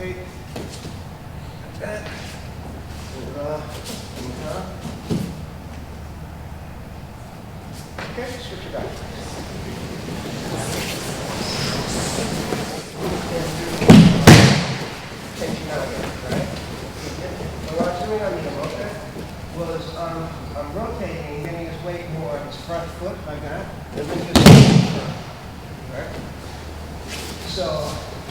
rotate. Like that. Okay, switch it up. Tension out again, right? So what I'm doing on the motor was I'm rotating and getting his weight more on his front foot like that, and then just right? So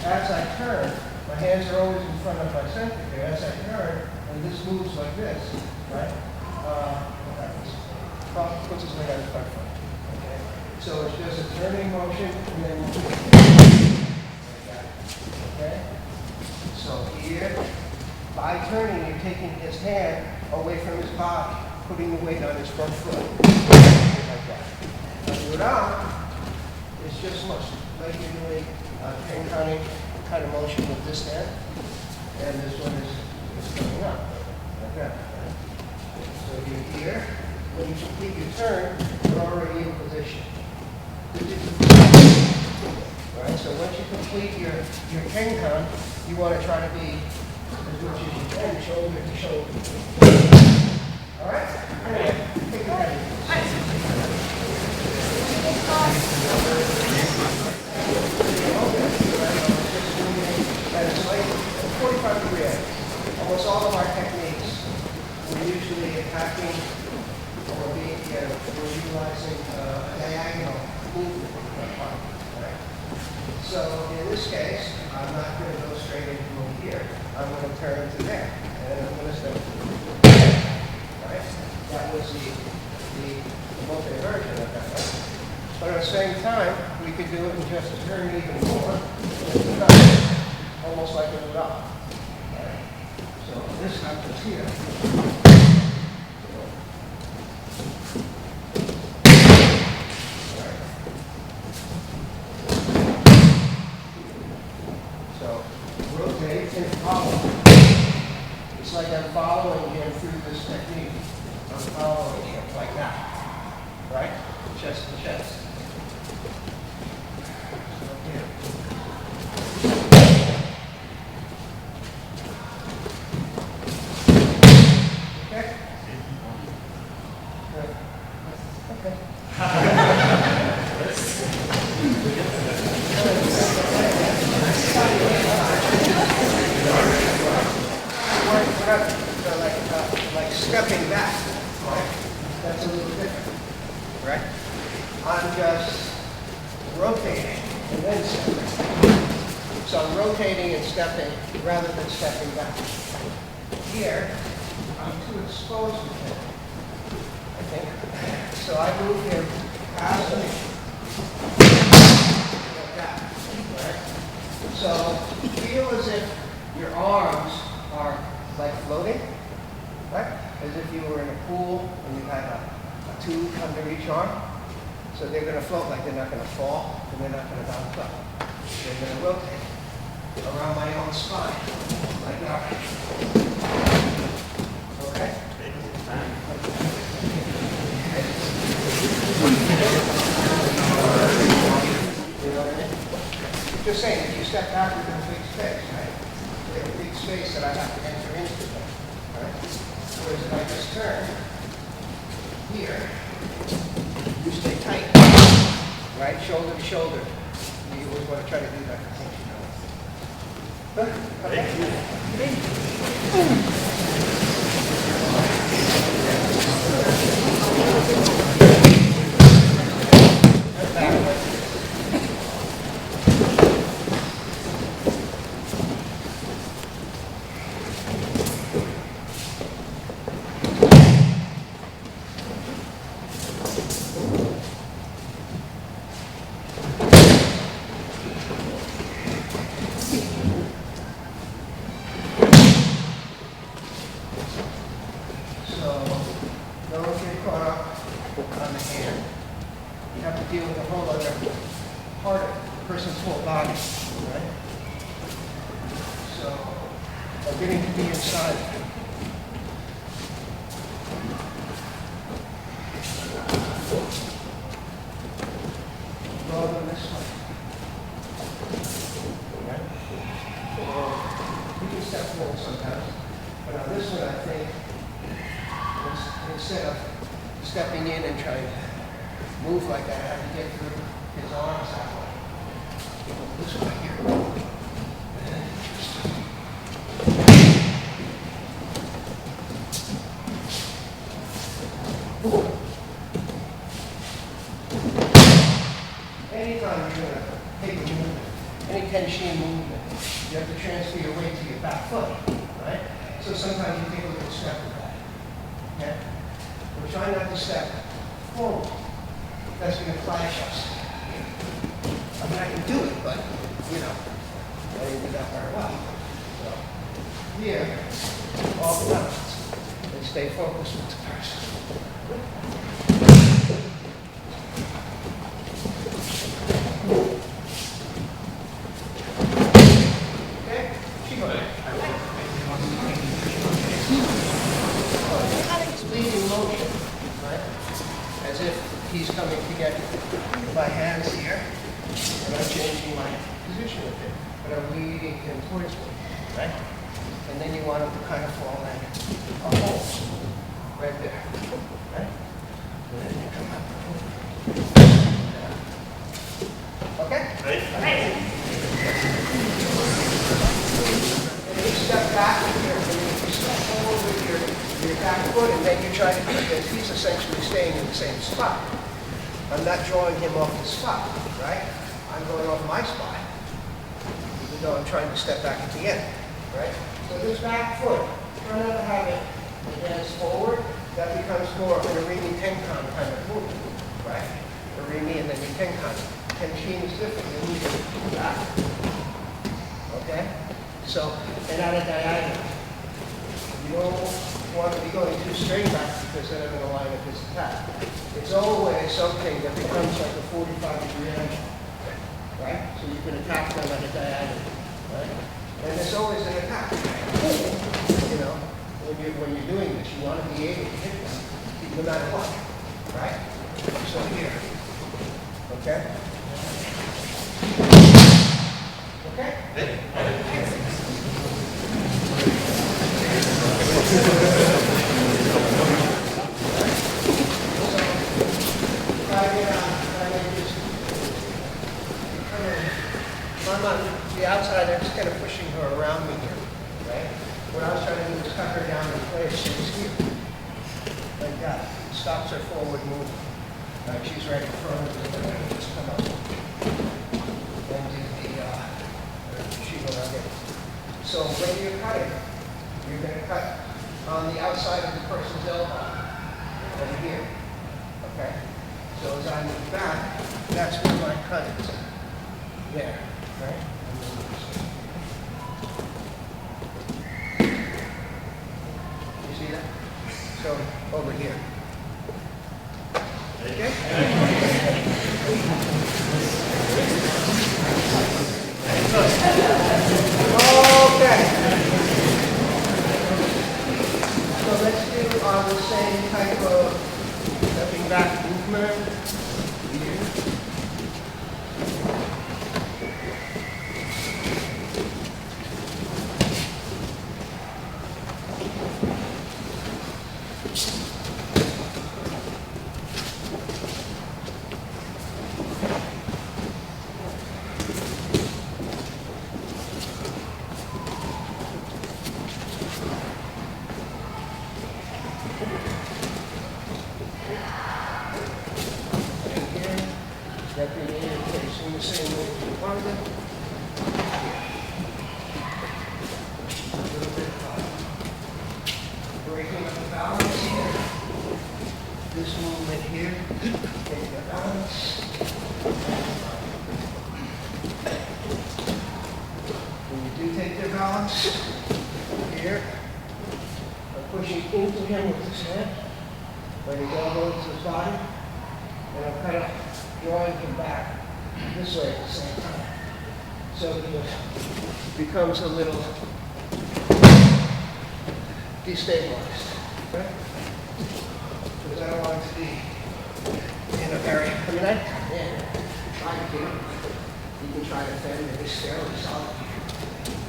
as I turn, my hands are always in front of my center here. As I turn, and this moves like this, right? Puts his weight on his front foot. Okay? So it's just a turning motion and then like that. Okay? So here, by turning, you're taking his hand away from his body, putting the weight on his front foot. Like that. Now do it out. It's just much like you're doing pin counting kind of motion with this hand, and this one is coming up like that. Right? So you're here. When you complete your turn, you're already in position. Right? So once you complete your pin count, you want to try to be as much as you can, shoulder to shoulder. All right? Anyway, take your head. And it's like 45-degree angle. Almost all of our techniques, we're usually attacking or we're utilizing a diagonal movement with our body. Right? So in this case, I'm not going to go straight into over here. I'm going to turn to there, and I'm going to step right? That was the multi-version of that. Right? But at the same time, we could do it and just turn even more. Almost like a rock. Right? So this happens here. Right. So rotate and follow. It's like I'm following him through this technique. I'm following him like that. Right? Chest to chest. Like stepping back, right? That's a little different, right? I'm just rotating and then stepping. So I'm rotating and stepping rather than stepping back. Here, I'm too exposed with him, I think. So I move him past me like that, right? So feel as if your arms are like floating, right? As if you were in a pool and you had a tube under each arm. So they're going to float like they're not going to fall and they're not going to bounce up. They're going to rotate around my own spine, like that. Okay? You know what I mean? Just saying, if you step back, you're in a big space, right? There's a big space that I have to enter into, right? Whereas if I just turn here, you stay tight, right? Shoulder to shoulder. You always want to try to do that. On the hand. You have to deal with a whole other part of the person's whole body, right? So, I'm getting to be inside. Go over this way. Okay? stepping in and trying to move like that. I have to get through his arms that way. This way here. Anytime you're going to take a movement, any tension movement, you have to transfer your weight to your back foot, right? So sometimes you take a little step with that, okay? We're trying not to step forward. That's going to flash us. I mean, I can do it, but, you know, I didn't do that very well. So, here, all the balance, and stay focused with the person. He's coming to get my hands here, and I'm changing my position with him, but I'm leading him towards me, right? And then you want him to kind of fall in a hole, right there, right? And then you come up. Okay? Right. And you step back here, and you step forward with your back foot, and then you try to do this. He's essentially staying in the same spot. I'm not drawing him off the spot, right? I'm going off my spot, even though I'm trying to step back at the end, right? So this back foot, try not to have it advance forward. That becomes more of an Arimi Tenkan kind of movement, right? Arimi and then your Tenkan. Tenshin is different. You're moving back, okay? So, and at a diagonal. You don't want to be going too straight back because then I'm going to line up his attack. It's always something that becomes like a 45-degree angle, right? So you can attack them at a diagonal, right? And there's always an attack. You know, when you're doing this, you want to be able to hit them no matter what, right? So here, okay? Okay? I'm on the outside, I'm just kind of pushing her around me here, right? What I was trying to do is cut her down in place. She's here, like that. Stops her forward movement. Right? She's right in front of me, and then just come up and do the Shihan again. So when you're cutting, you're going to cut on the outside of the person's elbow, over here, okay? So as I move back, that's where my cut is. There, right? You see that? So over here. Okay? Okay. So let's do the same type of stepping back movement. Here. Stepping in and facing the same way you wanted it. A little bit breaking up the balance here. This movement here, take the balance. When you do take the balance, here, I'm pushing into him with this hand, letting go into his body, and I'm kind of drawing him back this way at the same time. So he becomes a little destabilized, right? Because I don't want it to be in a very, I mean, I try to get him. You can try to defend it, it's fairly solid.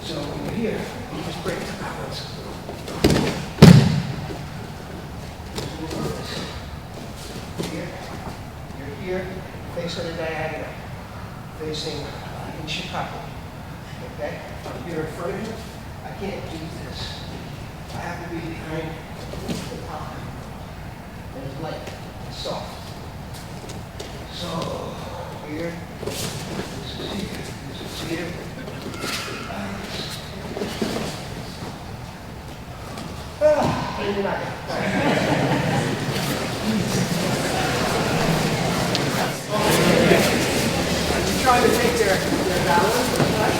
So when you're here, you just break the balance. here, face of the diagonal, facing in Chicago. Okay? I'm here in front of you. I can't do this. I have to be behind the top. And it's light, it's soft. So, here, this is here, this is here. Maybe not. I'm trying to take their balance, right?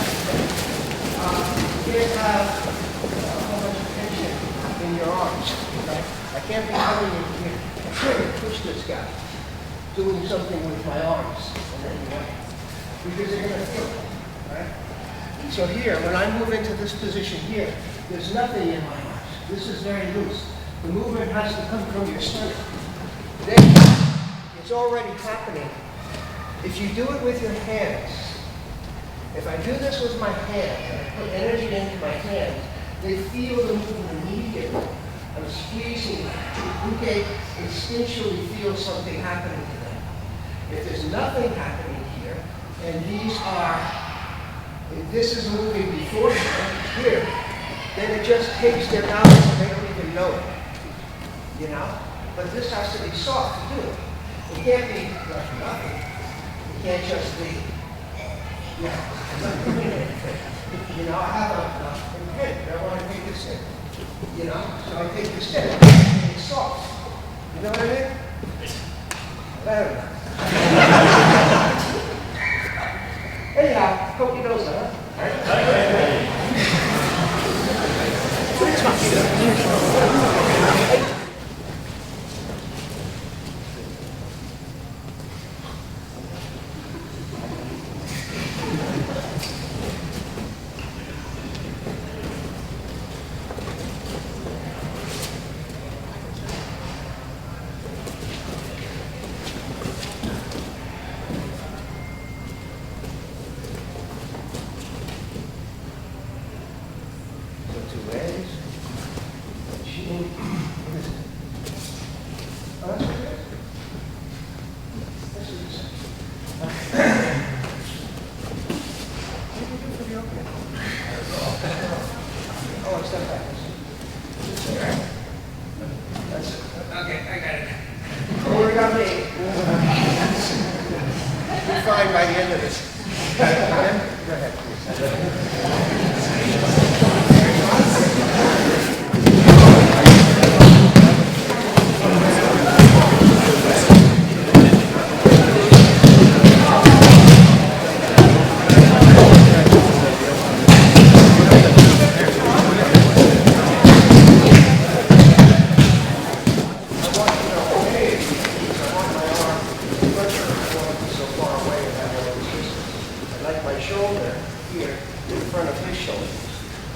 You can't have a whole bunch of tension in your arms, right? I can't be coming in here and trying to push this guy, doing something with my arms in any way, because they're going to feel it, right? So here, when I move into this position here, there's nothing in my arms. This is very loose. The movement has to come from your stomach. Then, it's already happening. If you do it with your hands, if I do this with my hands, and I put energy into my hands, they feel the movement immediately. I'm squeezing, okay, instinctually feel something happening to them. If there's nothing happening here, and if this is moving before here, then it just takes their balance and they don't even know it. You know? But this has to be soft to do it. It can't be like nothing. It can't just be, I'm not doing anything. You know, I have a intent. I want to take this in. You know? So I take this in. And it's soft. You know what I mean? I don't know. Anyhow, hope you know that, huh? Fine by the end of this. Go ahead,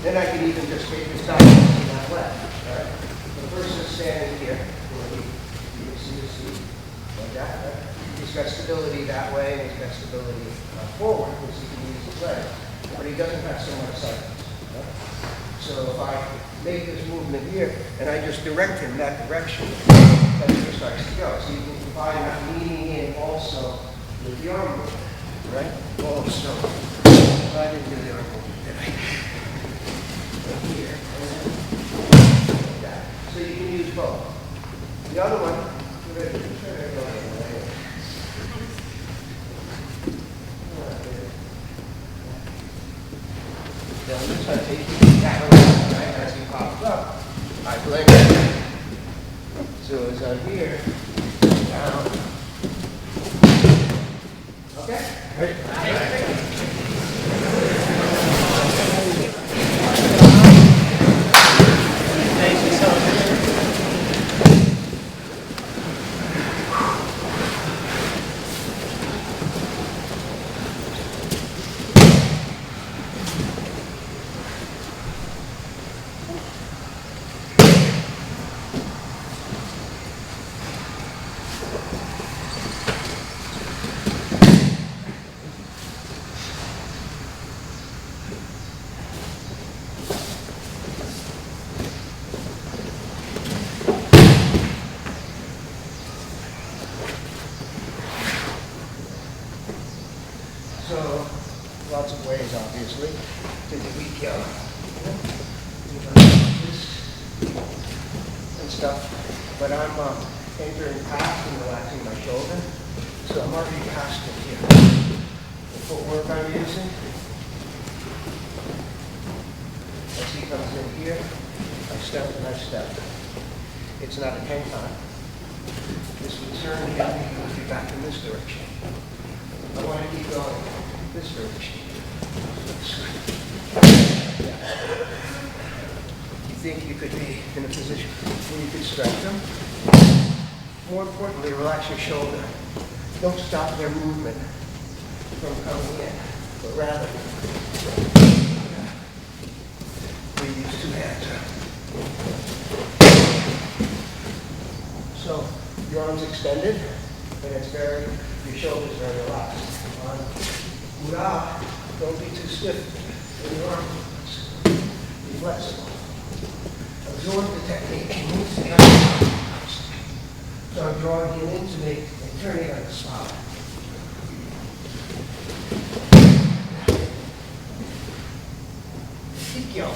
then I can even just take this down to my left. All right? The person standing here, you can see the seat like that. Right? He's got stability that way, and he's got stability forward, because he can use his legs. But he doesn't have so much silence. Right? So if I make this movement here, and I just direct him that direction, that's where it starts to go. So you can combine that leaning in also with the arm movement. Right? Also, I didn't do the arm movement, did I? Here, like that. So you can use both. The other one, then I'm just going to take that around, right, as he pops up. I blend it. So it's on here, down. Okay? Right. lots of ways, obviously, to do EQ. And stuff. But I'm entering past and relaxing my shoulder. So I'm already past it here. The footwork I'm using. As he comes in here, I step and I step. It's not a hang time. This would turn here and he would be back in this direction. I want to keep going this direction. You think you could be in a position where you could stretch them? More importantly, relax your shoulder. Don't stop their movement from coming in, but rather we use two hands. So your arms extended, and it's your shoulders very relaxed. On Ura, don't be too stiff in your arm movements. Be flexible. Absorb the technique. So I'm drawing him into me and turning on the spot. Keep going.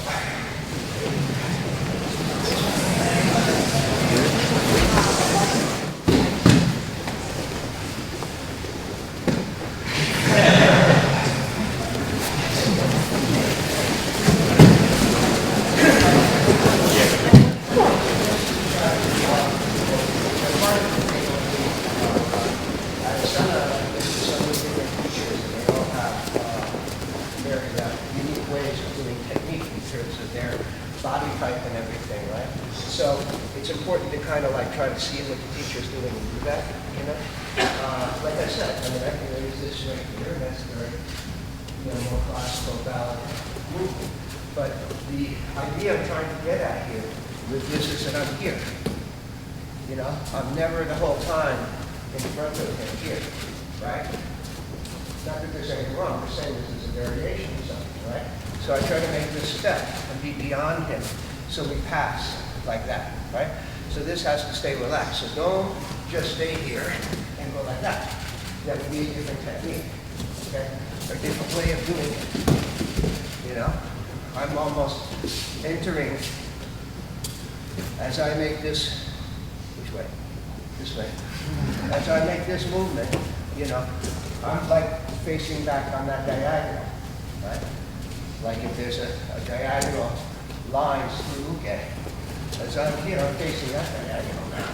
Try to see what the teacher's doing and do that, you know. Like I said, I mean, I can use this right here, and that's very, more classical ballet movement. But the idea I'm trying to get at here with this is that I'm here. You know, I'm never the whole time in front of him here, right? Not that there's anything wrong, I'm saying this is a variation of something, right? So I try to make this step and be beyond him, so we pass like that, right? So this has to stay relaxed. So don't just stay here and go like that. That would be a different technique, okay? Or a different way of doing it, you know? I'm almost entering, as I make this, which way? This way. As I make this movement, you know, I'm like facing back on that diagonal, right? Like if there's a diagonal lines through, okay? As I'm here, I'm facing that diagonal now.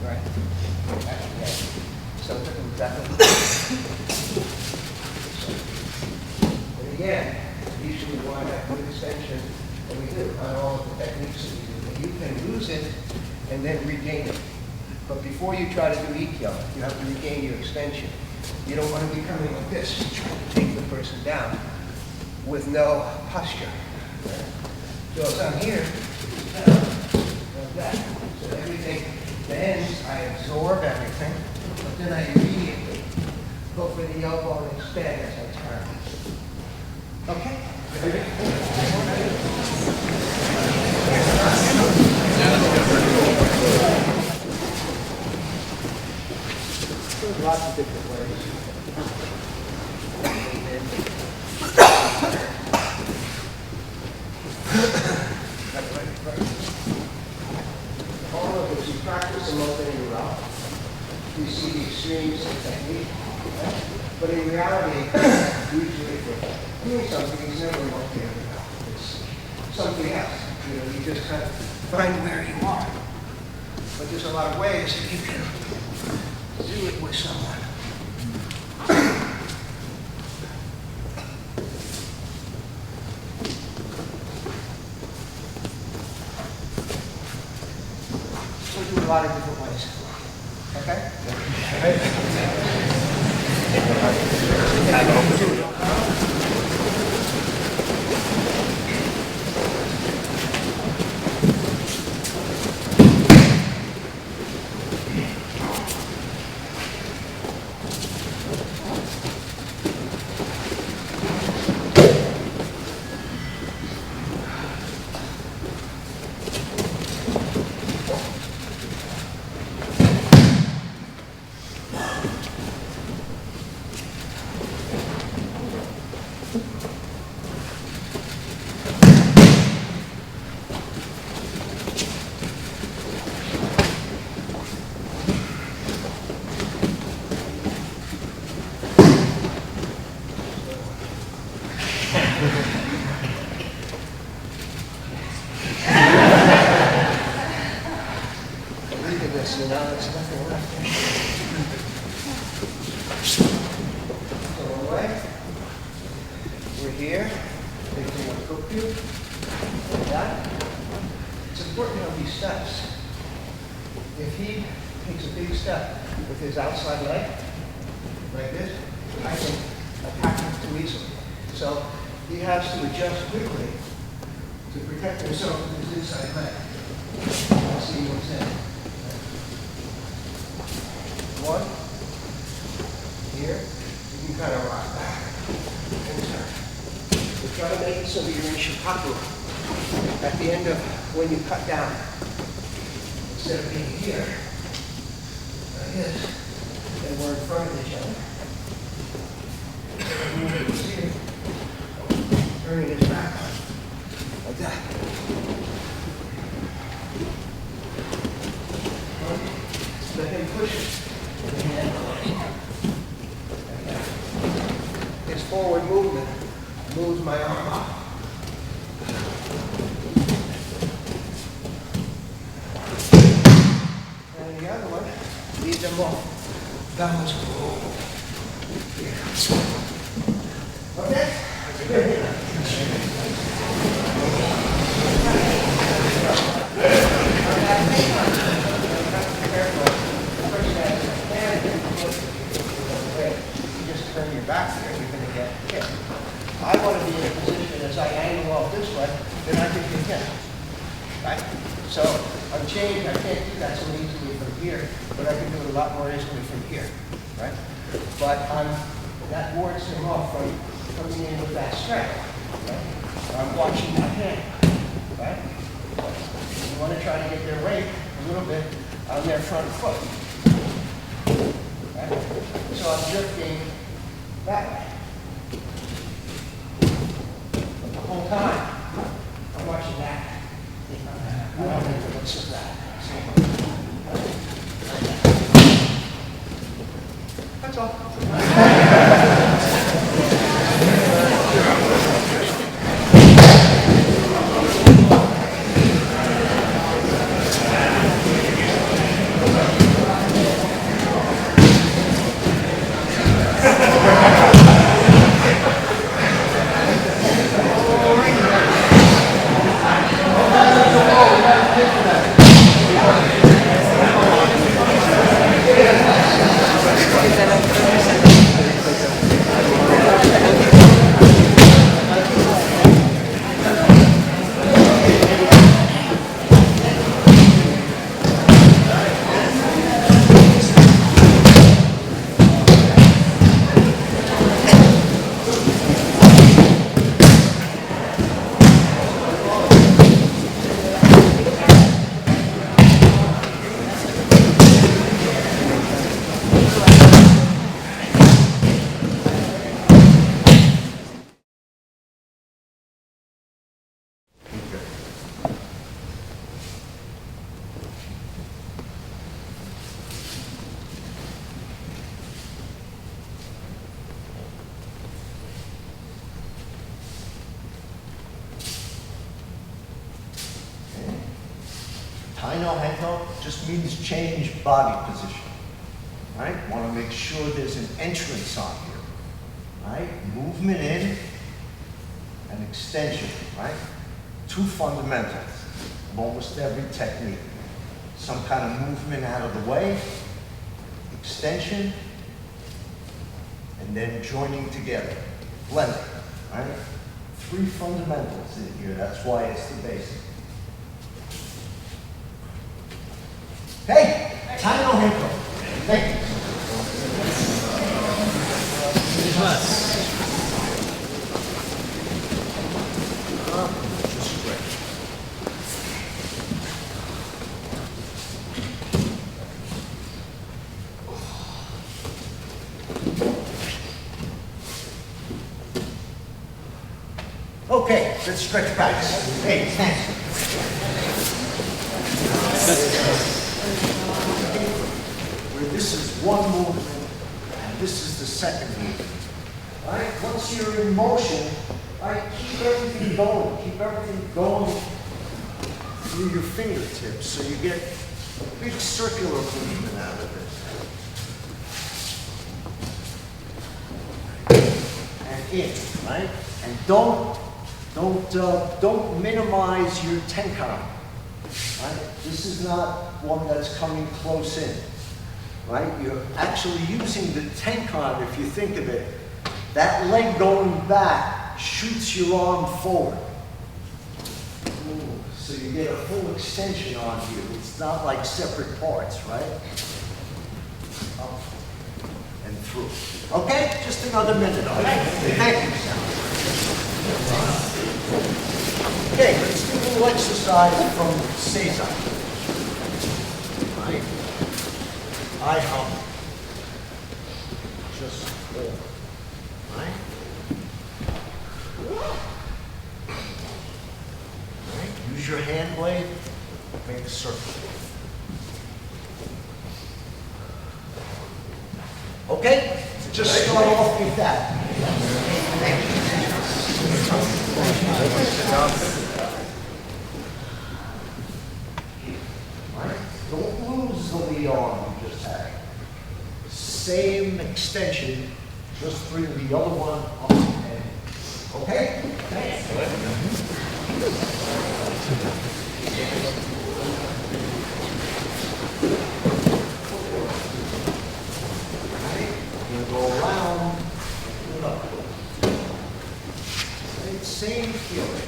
Right? Okay. So and again, usually we want that good extension, and we do on all of the techniques that we do. But you can lose it and then regain it. But before you try to do EQ, you have to regain your extension. You don't want to be coming like this, trying to take the person down with no posture. Right? So as I'm here, like that. So everything bends, I absorb everything, but then I immediately go for the elbow and extend as I turn. Okay? There's lots of different ways. All of this, you practice them opening your mouth. You see the extremes of technique. Right? But in reality, usually for doing something, it's never one thing. It's something else. You know, you just kind of find where you are. But there's a lot of ways that you can do it with someone. We'll do a lot of different ways. Okay? now there's nothing left there. So away. We're here. Taking a cook cube. Like that. It's important on these steps. If he takes a big step with his outside leg, like this, I can attack him too easily. So he has to adjust quickly to protect himself with his inside leg. I'll see what's in. One. Here. You can kind of rock back and turn. So try to make it so that you're in Shikaku at the end of when you cut down. Instead of being here, like this, and we're in front of each other. Turning his back on, like that. Let him push it. Like that. His forward movement moves my arm up. And the other one leads him off. Balance. Okay? You just turn your back here, you're going to get hit. I want to be in a position as I angle off this way, then I can get hit. Right? So I'm changed, I can't do that so easily from here, but I can do it a lot more easily from here. Right? But that wards him off from coming in with that strength. Right? I'm watching my hand. Right? You want to try to get their weight a little bit on their front foot. Right? So I'm drifting that way. But the whole time, I'm watching that. I don't think it looks as bad. That's all. Taino hento just means change body position. Right? Want to make sure there's an entrance on here. Right? Movement in and extension. Right? Two fundamentals of almost every technique. Some kind of movement out of the way, extension, and then joining together, blending. Right? Three fundamentals in here. That's why it's the basic. Hey, Taino hento. Thank you. Just stretch. Okay, let's stretch back. Hey, thanks. Where this is one movement, and this is the second movement. Right? Once you're in motion, right, keep everything going. Keep everything going through your fingertips so you get big circular movement out of it. And in, right? And don't minimize your tenkon. Right? This is not one that's coming close in. Right? You're actually using the tenkon, if you think of it. That leg going back shoots your arm forward. Ooh, so you get a full extension on here. It's not like separate parts, right? Up and through. Okay? Just another minute. All right? Thank you, Sal. Okay, let's do a little exercise from Cesar. Right? I hum. Just hold. Right? Right? Use your hand blade, make a circle. Okay? Just start off with that. Right? Don't lose the lead arm you just had. Same extension, just bring the other one up and, okay? Thanks. We're gonna go around, pull it up. Same feeling.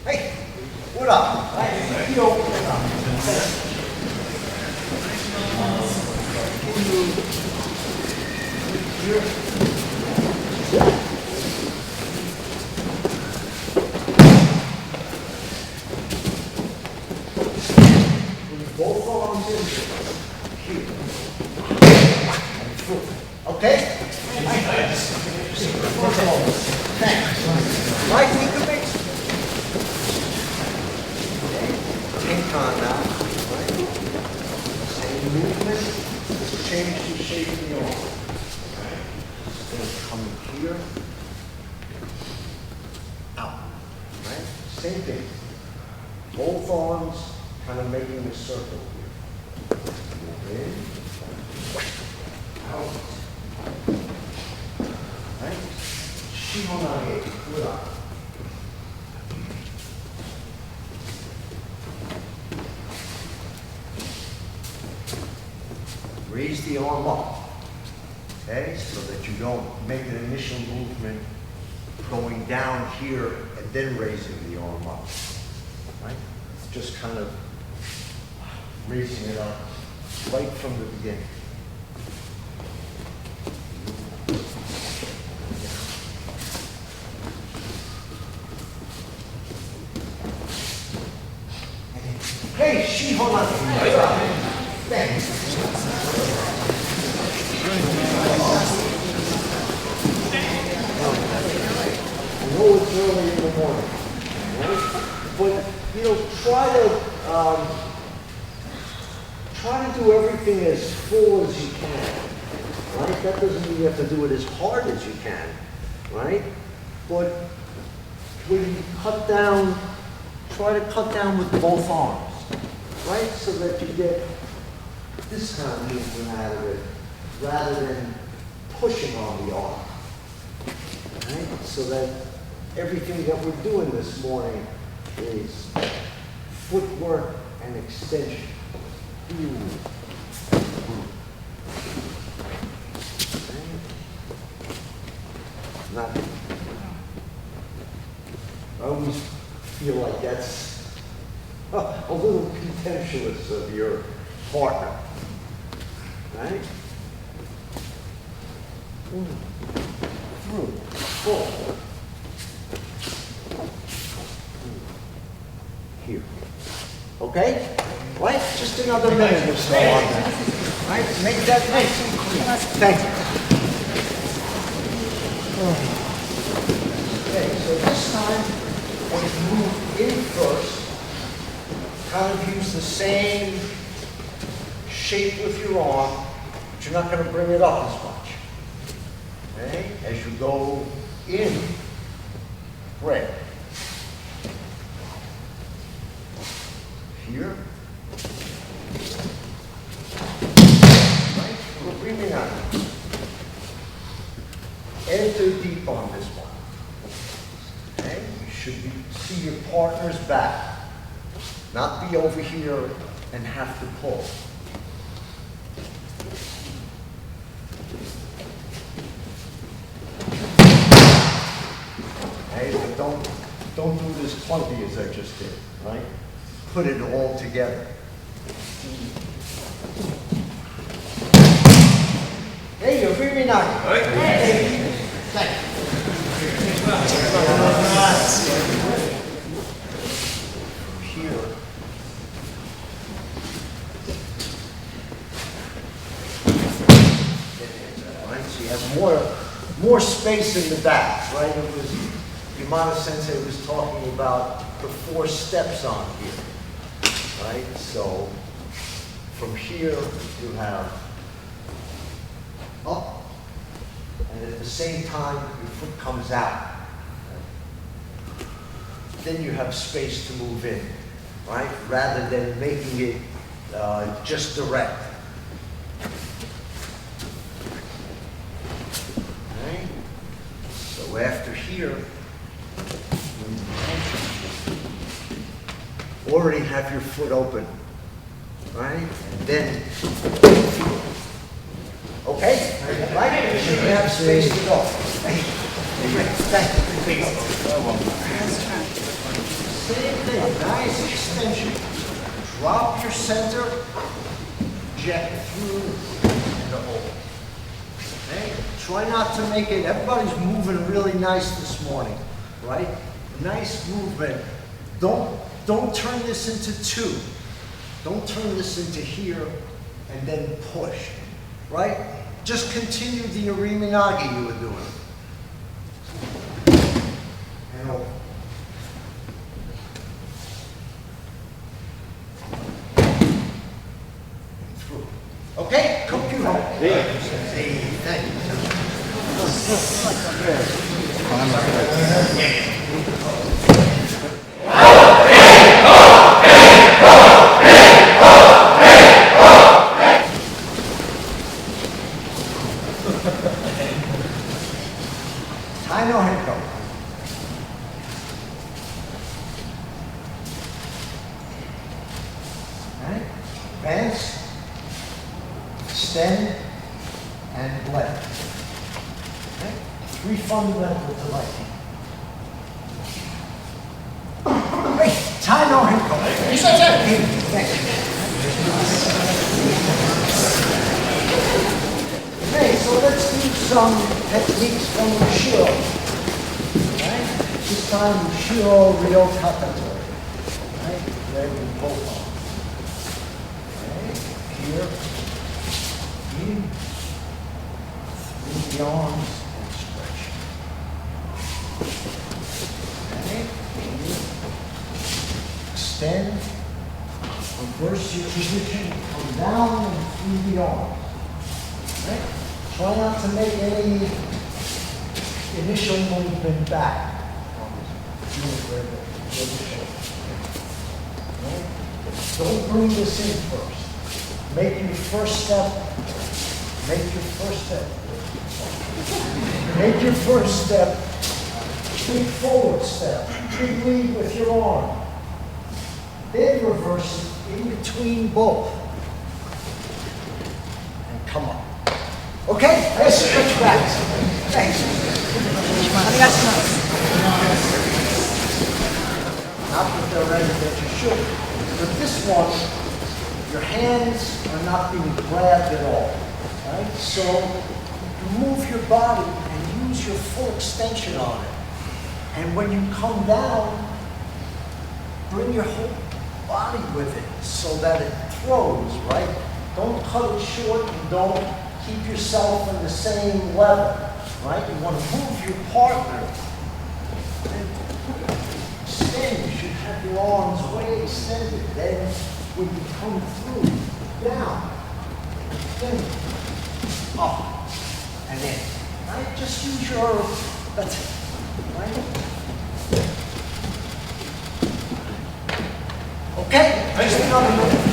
Hey, what up? Feel what up? Both arms in here. And through. Okay? Thanks. Right, we can make tenkon now. Right? Same movement. Just change the shape of the arm. Right? Instead of coming here. Out. Right? Same thing. Both arms kind of making a circle here. In, out. Right? Shihan, good up. Raise the arm up. Okay? So that you don't make an initial movement going down here and then raising the arm up. Right? Just kind of raising it up right from the beginning. Hey, Shihan. Thanks. I know it's early in the morning, right? But, you know, try to do everything as full as you can, right? That doesn't mean you have to do it as hard as you can, right? But when you cut down, try to cut down with both arms, right? So that you get this kind of movement out of it, rather than pushing on the arm, right? So that everything that we're doing this morning is footwork and extension. Not, I always feel like that's a little contemptuous of your partner, right? Through, full. Here. Okay? Right? Just another minute or so on that. Right? Make that nice and clean. Thank you. Okay, so this time, we'll move in first. Kind of use the same shape with your arm. but you're not going to bring it up as much. Okay? As you go in, grab. Here. Right? We're breathing out. Enter deep on this one. Okay? You should see your partner's back. Not be over here and have to pull. Okay? But don't do this clunky as I just did, right? Put it all together. Hey, you're really nice. Hey. Thank you. Here. Right, so you have more space in the back, right? It was, Yamada Sensei was talking about the 4 steps on here, right? So from here you have up, and at the same time your foot comes out. Then you have space to move in, right? Rather than making it just direct. Okay? So after here, already have your foot open, right? And then, okay? Right? You have space to go. Thank you. Same thing, nice extension. Drop your center, jet through the hole. Okay? Try not to make it, everybody's moving really nice this morning, right? Nice movement. Don't turn this into 2. Don't turn this into here and then push, right? Just continue the Ariminagi you were doing. And over. And through. Okay, computer. Hey, thank I know how to go. Right? Advance, extend, and blend. Okay? 3 fundamental to life. Hey, tie no hinkle. You said that. Thank you. Okay, so let's do some techniques from Ushiro. Right? This time Ushiro Ryo Katatori. Right? There we both on. Okay, here, in, through the arms and stretch. Okay, here, extend, reverse your position, come down and through the arms. Right? Try not to make any initial movement back. Right? Don't bring this in first. Make your first step. Make your first step. Make your first step. Big forward step. Big lead with your arm. Then reverse it in between both. And come up. Okay, let's stretch back. Thanks. Not that they're ready that you should, but this one, your hands are not being grabbed at all. Right? So you move your body and use your full extension on it. And when you come down, bring your whole body with it so that it throws, right? Don't cut it short and don't keep yourself in the same level, right? You want to move your partner. Extend, you should have your arms way extended. Then when you come through, down, extend, up and in. Right? Just use your, that's it. Right? Okay? Just another minute.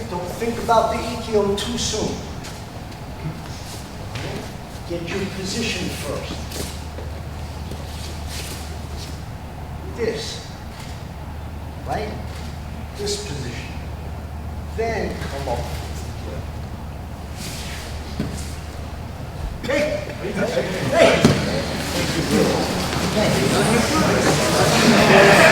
Don't think about the EKO too soon. Get your position first. This, right? This position. Then come up. Hey! Hey!